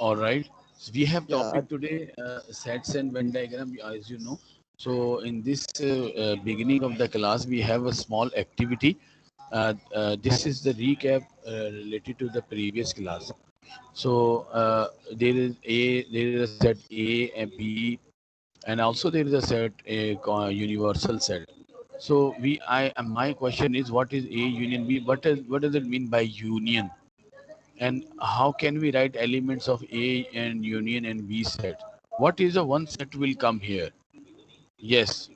All right. So we have Yeah, topic today, sets and Venn diagram, as you know. So in this beginning of the class, we have a small activity. This is the recap related to the previous class. So there is a set A and B, and also there is a set a universal set. So my question is, what is A union B? What does it mean by union? And how can we write elements of A and union and B set? What is the one set will come here? Yes,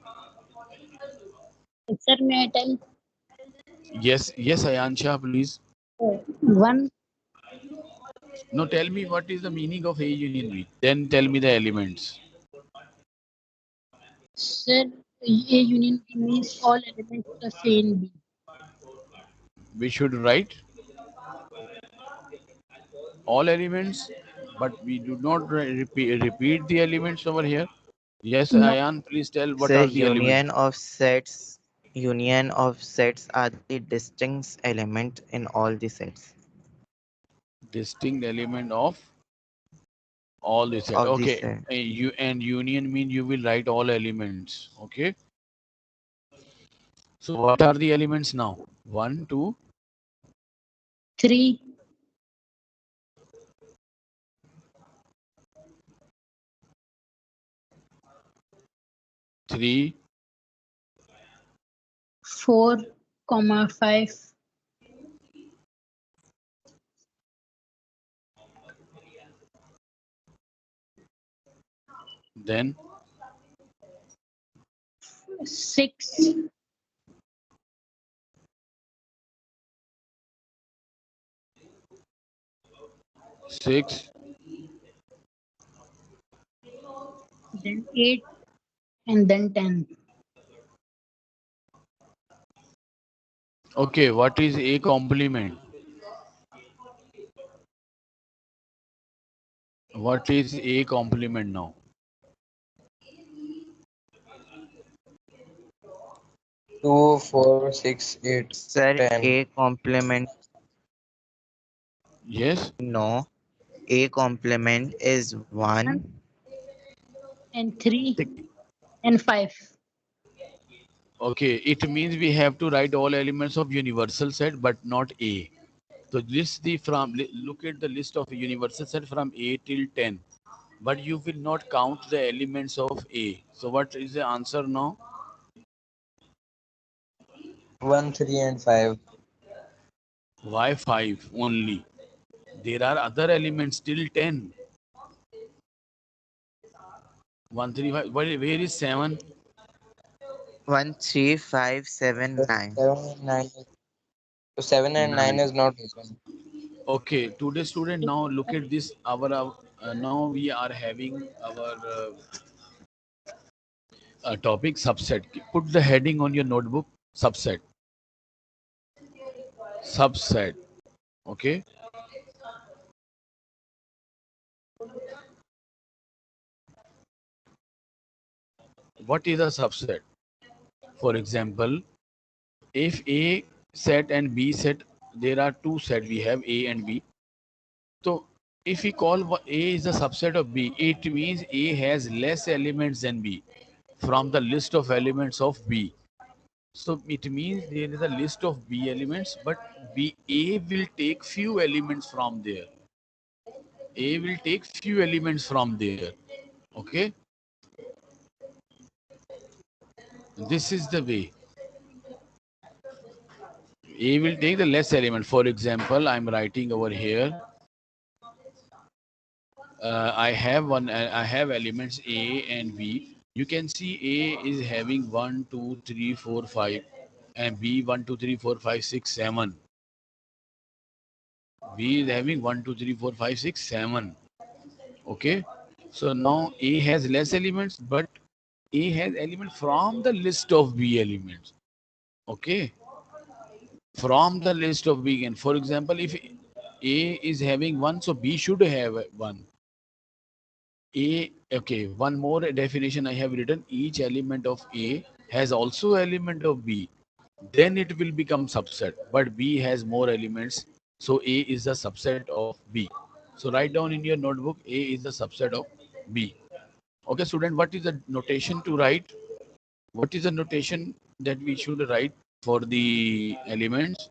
Sir, may I tell? yes, Ayansha, please. One, No, tell me what is the meaning of A union B. Then tell me the elements. sir, A union B means all elements of A and B. We should write all elements, but we do not repeat the elements over here. Yes, No, Ayan, please tell what say are the elements. union of sets are the distinct element in all the sets Distinct element of all the set. of the Okay, set. you and union mean you will write all elements. Okay. So what are the elements now? One, two, three, three, 4, 5, then 6, 6. then 8, and then 10. Okay, what is a complement? What is a complement now? 2, 4, 6, 8, Sir, 10. A complement, Yes. no, A complement is 1, 1. and 3, and 5. Okay, it means we have to write all elements of universal set, but not A. So this the look at the list of universal set from A till 10, but you will not count the elements of A. So what is the answer now? 1, 3, and 5. Why 5 only? There are other elements till 10. 1, 3, 5. Where is 7? 1, 3, 5, 7, The 9. 7 and 9 so 7 and 9 9. is not open. Okay, today student, now look at this. Now we are having our topic subset. Put the heading on your notebook. Subset. Subset. Okay. What is a subset? For example, if A set and B set, there are two set. We have A and B. So if we call A is a subset of B, it means A has less elements than B from the list of elements of B. So it means there is a list of B elements, but A will take few elements from there. A will take few elements from there. Okay, this is the way. A will take the less element. For example, I'm writing over here. I have I have elements A and B. You can see A is having 1, 2, 3, 4, 5, and B 1, 2, 3, 4, 5, 6, 7. B is having 1, 2, 3, 4, 5, 6, 7. Okay. So now A has less elements, but A has elements from the list of B elements. Okay. From the list of B. And for example, if A is having 1, so B should have 1. Okay, one more definition I have written. Each element of A has also element of B. Then it will become subset. But B has more elements. So A is a subset of B. So write down in your notebook, A is the subset of B. Okay, student, what is the notation to write? What is the notation that we should write for the elements?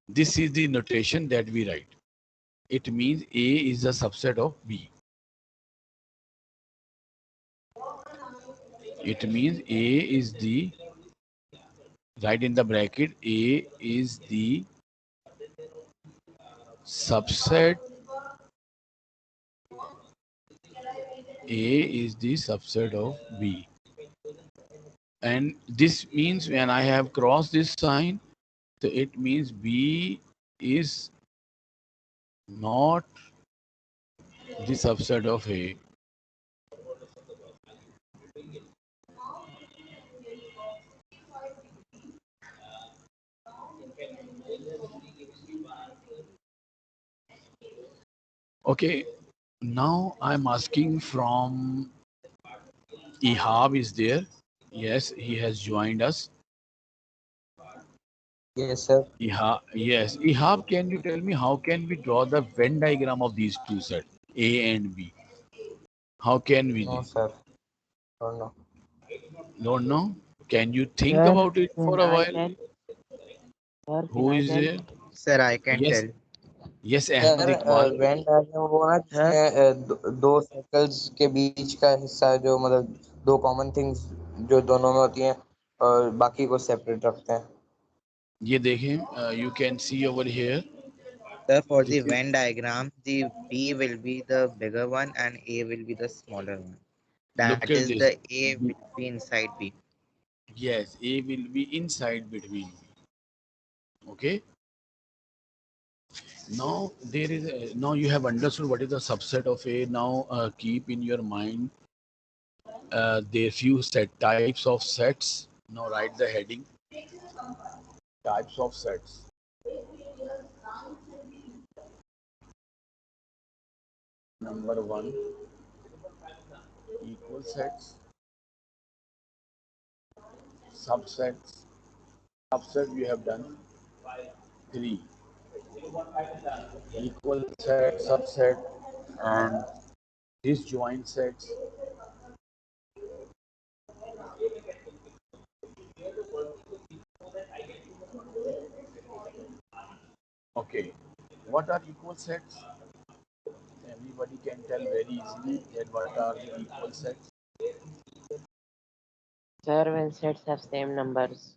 This is the notation that we write. It means A is a subset of B. It means A is the, write in the bracket, A is the subset, A is the subset of B. And this means when I have crossed this sign, so it means B is not the subset of A. Okay, now I'm asking from Ihab is there. Yes, he has joined us. Yes, sir. Ihab, yes. Ihab, can you tell me how can we draw the Venn diagram of these two sets, A and B? How can we No, do? sir. Don't know. Don't know? Can you think Sir, about it for can a I while? tell? Sir, can Who I is tell? there? Sir, I can Yes, tell. yes, sir Ahmed Iqbal. Venn diagram वो ना Sir, जिसमें दो circles के बीच का हिस्सा जो मतलब दो कॉमन थिंग्स जो दोनों में होती हैं और बाकी को सेपरेट रखते हैं. ये देखें, you can see over here. Sir, for This the is, Venn diagram, the B will be the bigger one and A will be the smaller one. That look at is, this. the A will be inside B. Yes, A will be inside between. Okay. Now there is now you have understood what is the subset of A. Now keep in your mind there few set types of sets. Now write the heading. Types of sets. Number one, equal sets. Subsets. Subset we have done. Three. Equal set, subset, and disjoint sets. Okay. What are equal sets? Everybody can tell very easily that what are the equal sets. sir, when sets have same numbers.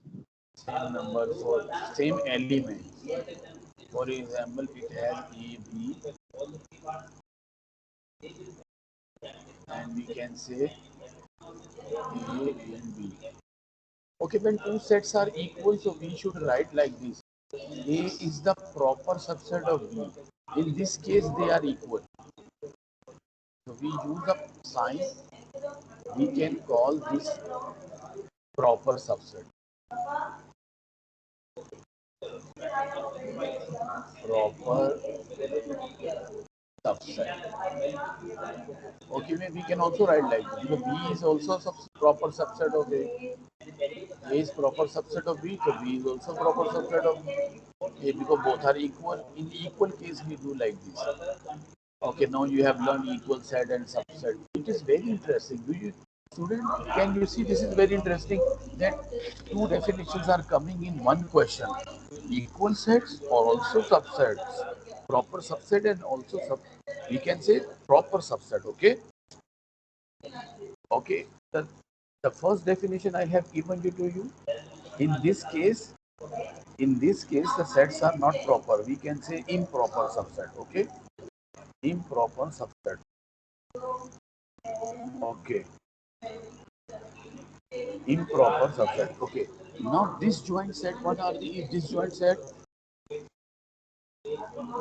Same number for same elements. For example, it has A, B, and we can say A and B. Okay, when two sets are equal, so we should write like this. A is the proper subset of B. In this case, they are equal. So we use a sign. We can call this proper subset. Proper subset. Okay, we can also write like this. Because B is also proper subset of A. A is proper subset of B, so B is also proper subset of A because both are equal. In equal case, we do like this. Okay, now you have learned equal set and subset. It is very interesting. Do you, student, can you see this is very interesting that two definitions are coming in one question. Equal sets or also subsets. Proper subset and also we can say proper subset. Okay. Okay. The first definition I have given it to you. In this case, the sets are not proper. We can say improper subset. Okay. Improper subset. Okay. Improper subset. Okay. Now disjoint set. What are the disjoint set?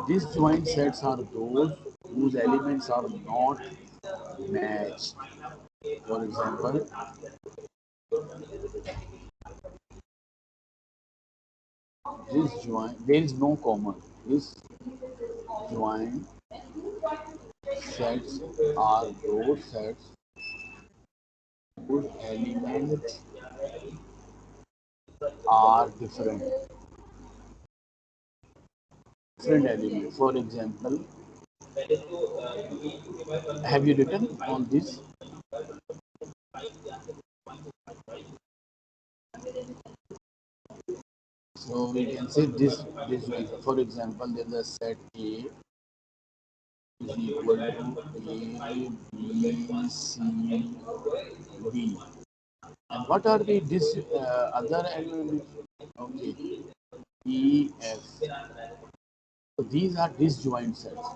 Disjoint sets are those whose elements are not matched. For example, disjoint. There is no common. Disjoint sets are those sets whose elements are different. different element. For example, have you written on this? So we can say this way. For example, there's a set A is equal to A, B, C, D. And what are the this other elements? Okay, E, F. So these are disjoint sets.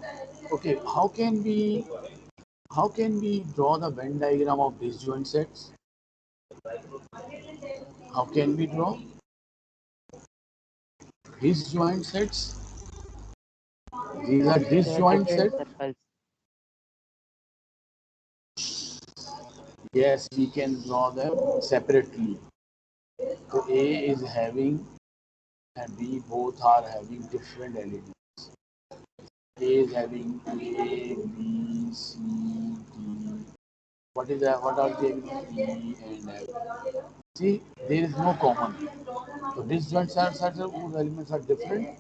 Okay, how can we draw the Venn diagram of disjoint sets? How can we draw disjoint sets? These are There are disjoint different sets. circles. Yes, we can draw them separately. So A is having and B both are having different elements. A is having A, B, C, D. What is that? What are the elements? E and F. See, there is no common. So disjoint are such whose elements are different,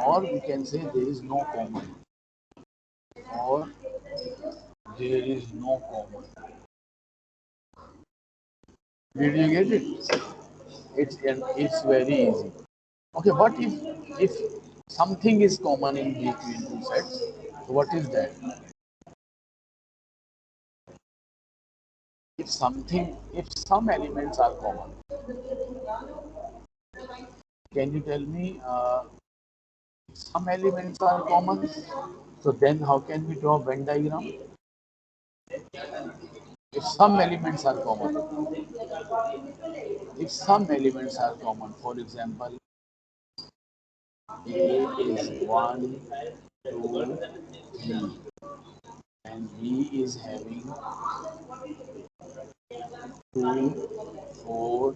or we can say there is no common, or there is no common. Did you get it? It's very easy. Okay, what if something is common in between two sets? So what is that? If some elements are common, can you tell me some elements are common? So then how can we draw Venn diagram? If some elements are common, if some elements are common, for example, A is 1, 2, 3, and B is having 2, 4,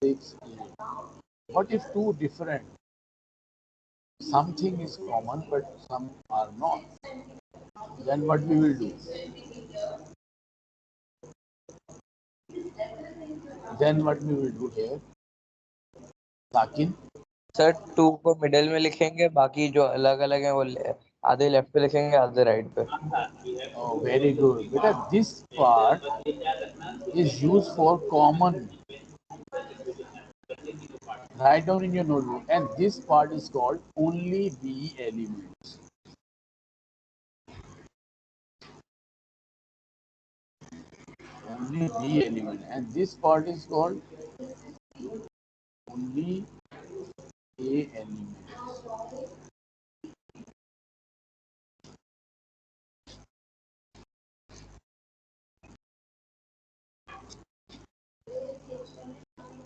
6, 8. What if two different? Something is common, but some are not. Then what we will do? Then what we will do here? Sakin? Sir 2 को middle में लिखेंगे, बाकी जो अलग अलग है वो आधे लेफ्ट पे लिखेंगे, आधे राइट पे. Oh, very good. Because this part is used for common. Write down in your notebook. And this part is called only B elements. Only B element. And this part is called only A element.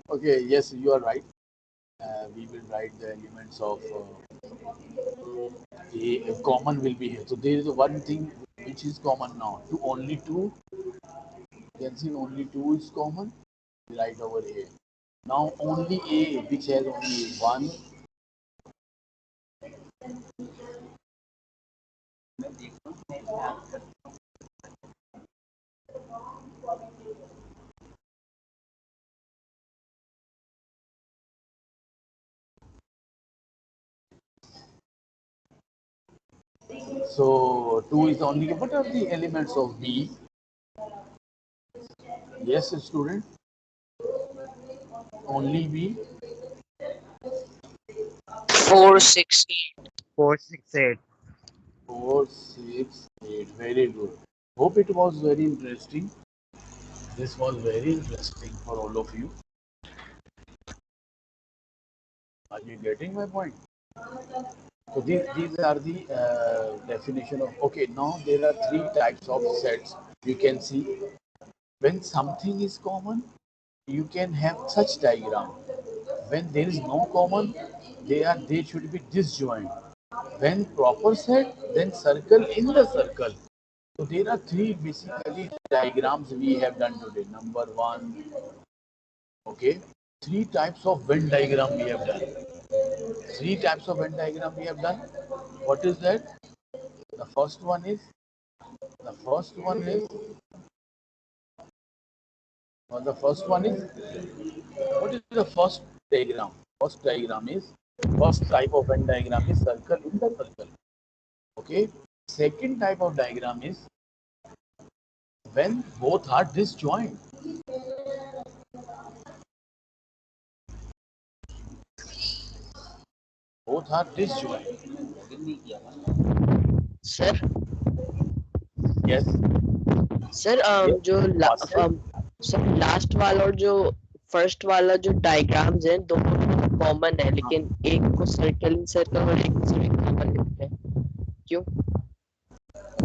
Okay, yes, you are right. We will write the elements of a common will be here. So there is one thing which is common now. To only two, you can see only two is common. We write over here. Now only A, which has only one. So 2 is only. What are the elements of B? Yes, student. Only B. 4, 6, 8. 4, 6, 8. 4, 6, 8. Very good. Hope it was very interesting. This was very interesting for all of you. Are you getting my point? So these are the definition of. Okay, now there are three types of sets. You can see when something is common, you can have such diagram. When there is no common, they should be disjoint. When proper set, then circle in the circle. So there are three basically diagrams we have done today. Number one, okay, three types of Venn diagram we have done. Three types of Venn diagram we have done. What is that? The first one is the first one is or the first one is what is the first diagram? First diagram is First type of Venn diagram is circle in the circle. Okay. Second type of diagram is when both are disjoint. Both are disjoint. Sir, Yes. sir, Yes. जो Fasil? Sir last वाला और जो first वाला जो diagrams हैं दोनों common है, लेकिन एक को सर्कल इन सर्कल और एक को सिर्फ कॉमन लिखते हैं, क्यों?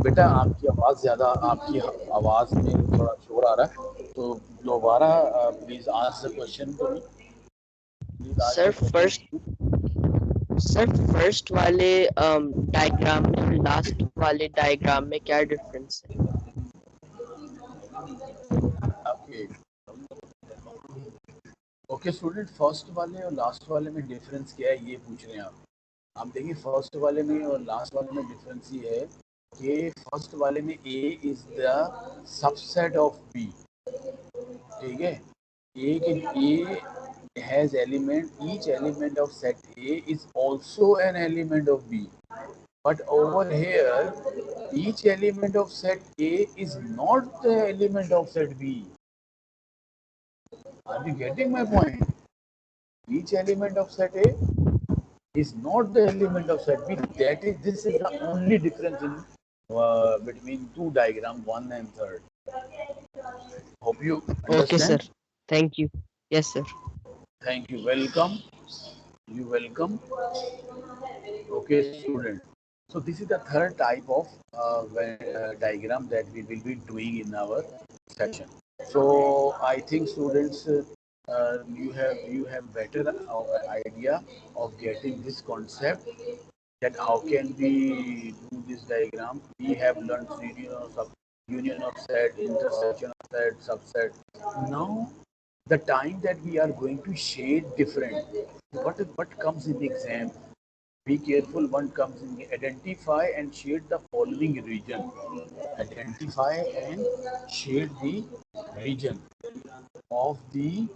बेटा आपकी आवाज ज्यादा, आपकी आवाज में थोड़ा शोर आ रहा है, तो दोबारा please ask the question to me. Please ask sir the question. First वाले डायग्राम में और लास्ट वाले डायग्राम में क्या डिफरेंस है? ओके ओके स्टूडेंट, फर्स्ट वाले और लास्ट वाले में डिफरेंस क्या है ये पूछ रहे हैं आप। आप देखिए फर्स्ट वाले में और लास्ट वाले में डिफरेंस ये है कि फर्स्ट वाले में A is the subset of B. ठीक है, ए के A has element, each element of set A is also an element of B, but over here each element of set A is not the element of set B. Are you getting my point? Each element of set A is not the element of set B. That is, this is the only difference in between two diagram, one and third. Hope you Okay, sir. understand. Thank you. Yes, sir. Thank you. Welcome. You welcome. Okay, student. So this is the third type of diagram that we will be doing in our session. So I think students, you have better idea of getting this concept, that how can we do this diagram. We have learned union of set, intersection of set, subset. Now the time that we are going to shade different. What comes in the exam? Be careful, one comes in, identify and shade the following region. Identify and shade the region of the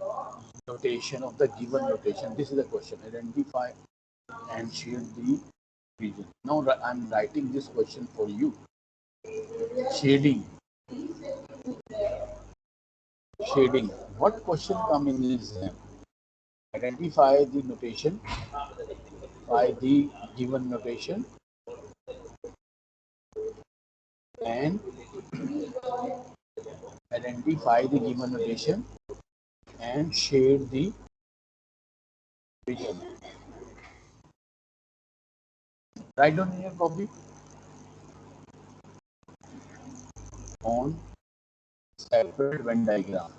notation, of the given notation. This is the question. Identify and shade the region. Now I'm writing this question for you. Shading. Shading. What question come in this exam? Identify the notation by the given notation and identify the given notation and shade the region. Write down in your copy on separate Venn diagram.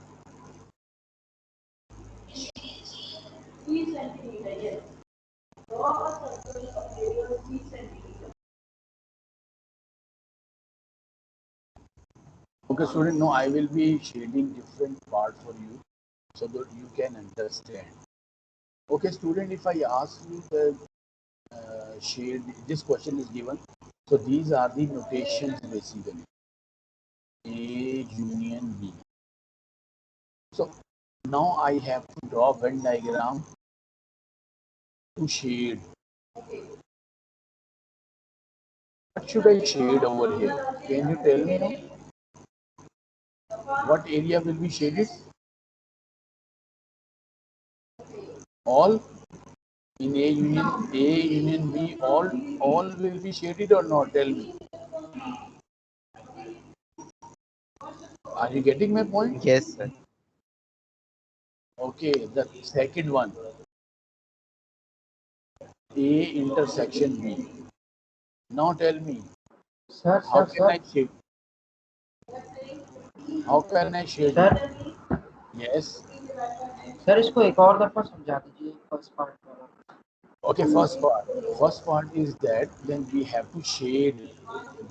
Okay, student, no, I will be shading different part for you so that you can understand. Okay, student, if I ask you the shade, this question is given. So these are the notations basically. A union B. So now I have to draw Venn diagram to shade. What should I shade over here? Can you tell me now? What area will be shaded? All in A union B, all will be shaded or not? Tell me. Are you getting my point? Yes, sir. Okay, the second one. A intersection B. Now tell me, how can I shade? How can I shade? Sir Yes. Sir इसको एक और दफा समझा दीजिए first part वाला. Okay, first part. First part is that then we have to shade.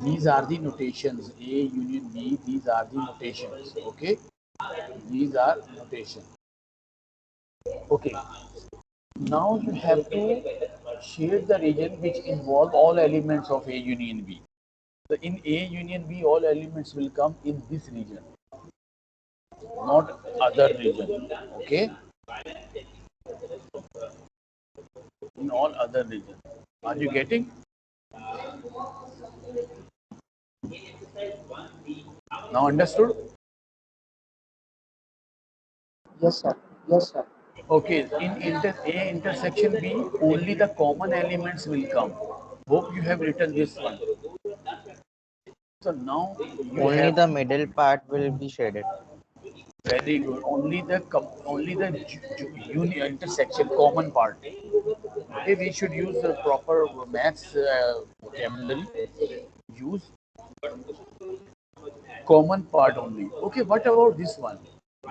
These are the notations. A union B. These are the notations. Okay. These are notations. Okay. Now you have to shade the region which involve all elements of A union B. So in A union B, all elements will come in this region, not other region. Okay. in all other regions. Are you getting? Now understood? Yes, sir. Yes, sir. Okay, in A intersection B, only the common elements will come. Hope you have written this one. So now you Only have the middle part will be shaded. very good. Only the intersection common part. Okay, we should use the proper maths vocabulary. Use common part only. Okay, what about this one?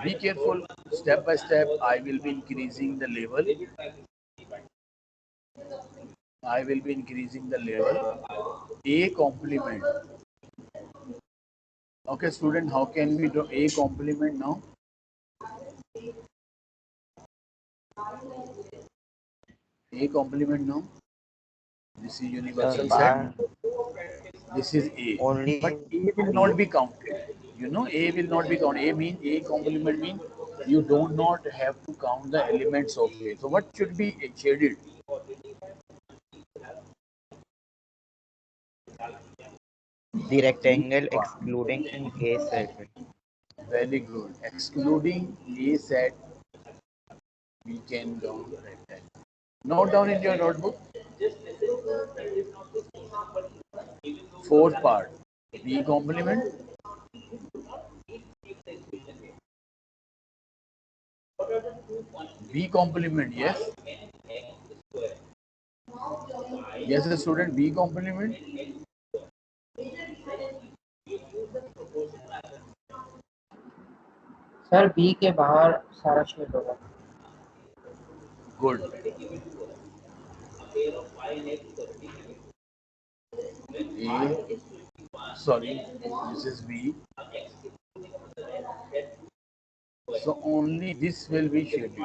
Be careful. Step by step, I will be increasing the level. I will be increasing the level. A complement. Okay, student, how can we do A complement now? A complement now. This is The universal set. bar This is A. But only A will not B. be counted. You know, A will not be counted. A complement means you do not have to count the elements of A. So what should be shaded? The rectangle B1. excluding A circle. Very good. Excluding A set, we can count the rectangle. Note down in your notebook. Fourth part. B complement. B complement. Yes. Yes, a student. B complement. Sir B के बाहर सारा shade होगा. Good. A. Sorry. This is B. So only this will be shaded.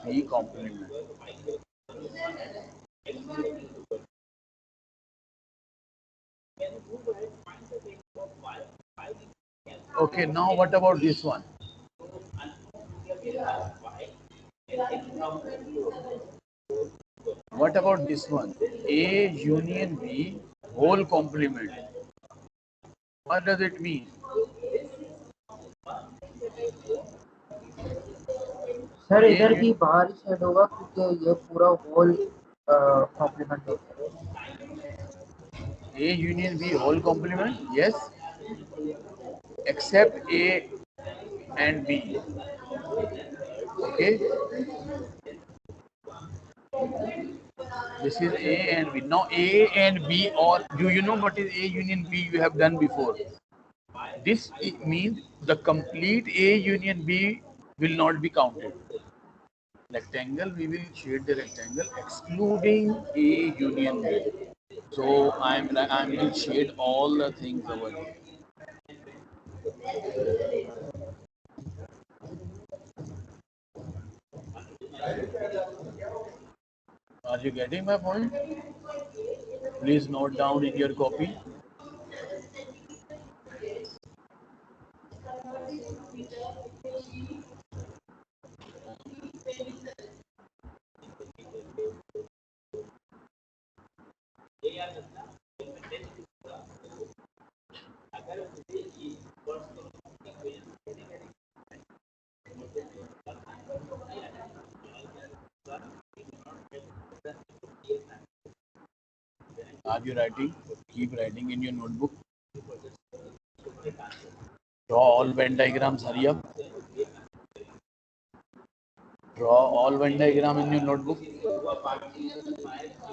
B complement. Okay, now what about this one? What about this one? A union B whole complement. What does it mean? Sir A, इधर भी बाहर ही shade होगा क्योंकि ये पूरा whole complement हो गया. A union B whole complement? Yes. Except A and B. Okay. This is A and B. Now A and B, or do you know what is A union B? You have done before. This means the complete A union B will not be counted. Rectangle, we will shade the rectangle excluding A union B. So I'm will shade all the things over here. Are you getting my point? Please note down in your copy. Are you writing? Keep writing in your notebook. Draw all Venn diagrams. Hurry up. Draw all Venn diagram in your notebook.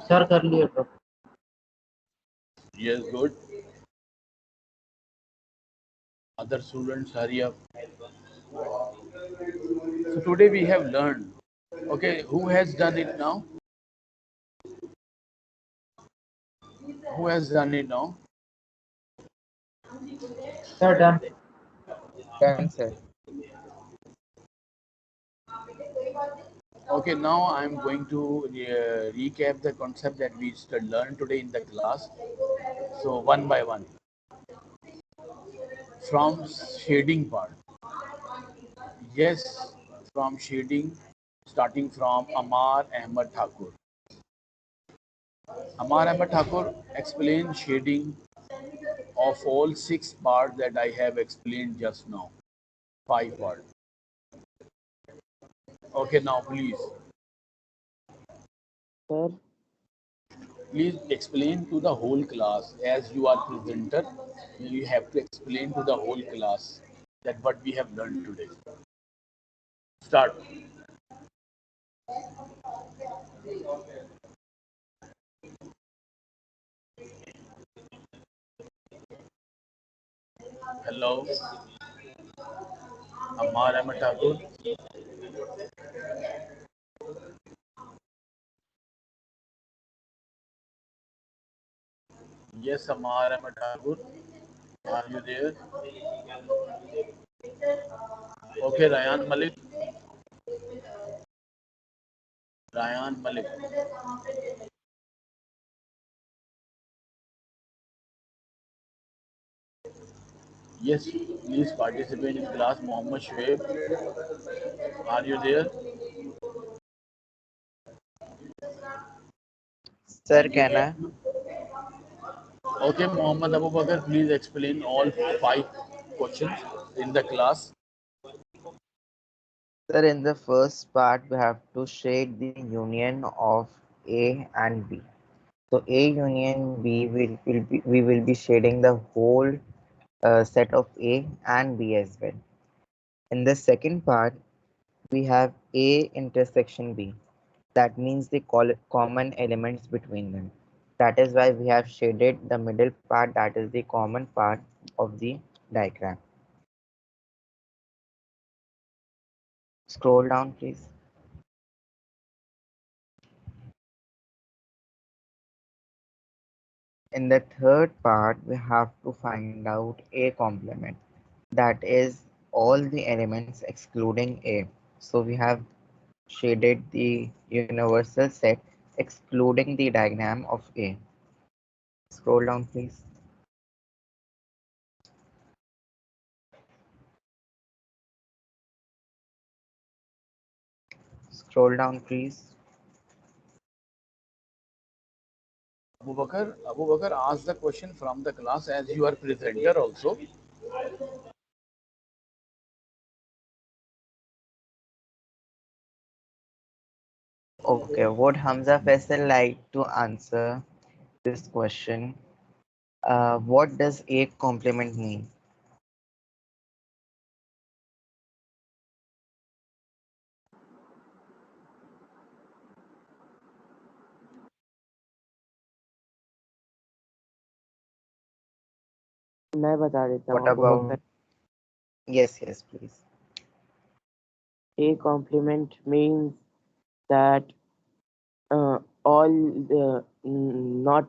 Sir कर लिए drop. Yes, good. Other students, hurry up. So today we have learned. Okay, who has done it now? Who has done it now? Sir done. Done, sir. Okay, now I'm going to recap the concept that we learned today in the class. So one by one. From shading part. Yes, from shading, starting from Amar Ahmad Thakur. Amar Ahmed Thakur, explain shading of all 6 parts that I have explained just now. 5 parts. Okay, now please. Sir, Please explain to the whole class. As you are presenter, you have to explain to the whole class that what we have learned today. Start. Hello, Amar Ahmed Thakur. Yes, Amar Ahmed Thakur. Are you there? Okay, Ryan Malik. Ryan Malik. Yes, please participate in class. Mohammed Shoaib. Are you there? Sir, Can you can hear I? me? Okay, Mohammed Abu Bakr, please explain all 5 questions in the class. Sir, in the first part, we have to shade the union of A and B. So A union B we will be shading the whole set of A and B as well. In the second part, we have A intersection B. That means the common elements between them. That is why we have shaded the middle part, that is the common part of the diagram. Scroll down, please. In the third part, we have to find out A complement. That is all the elements excluding A. So we have shaded the universal set excluding the diagram of A. Scroll down, please. Scroll down, please. Abu Bakr, ask the question from the class as you are presenter also. Okay, would Hamza Faisal like to answer this question? What does A complement mean? मैं बता देता What हूँ Abu about? Bakr. Yes, please. A complement means that all the not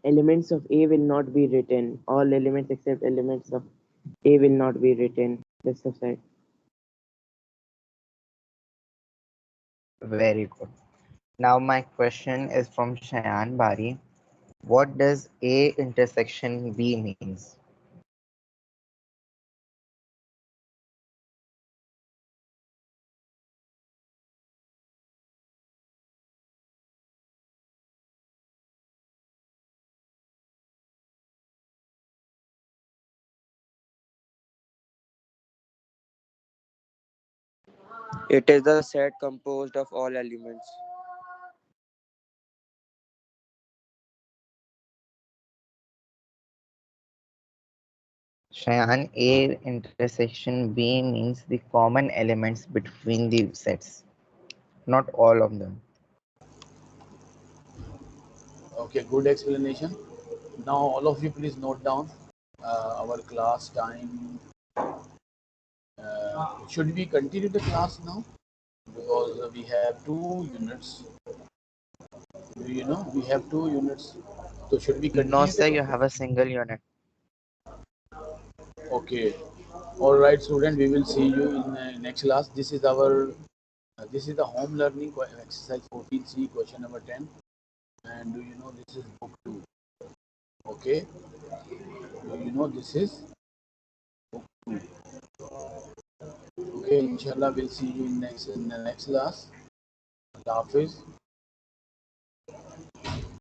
elements of A will not be written. All elements except elements of A will not be written. That's the fact. Very good. Now my question is from Shayan Bari. What does A intersection B means? It is the set composed of all elements. Shayan, A intersection B means the common elements between the sets, not all of them. Okay, good explanation. Now, all of you, please note down our class time. Should we continue the class now? Because we have 2 units. You know, we have 2 units. So, should we No, continue the sir, you class? have a single unit. Okay. All right, student. We will see you in next class. This is the home learning exercise 14C, question number 10. And do you know this is book 2? Okay. Do you know this is book 2? Okay. Inshallah, we'll see you in the next class. Allah Hafiz.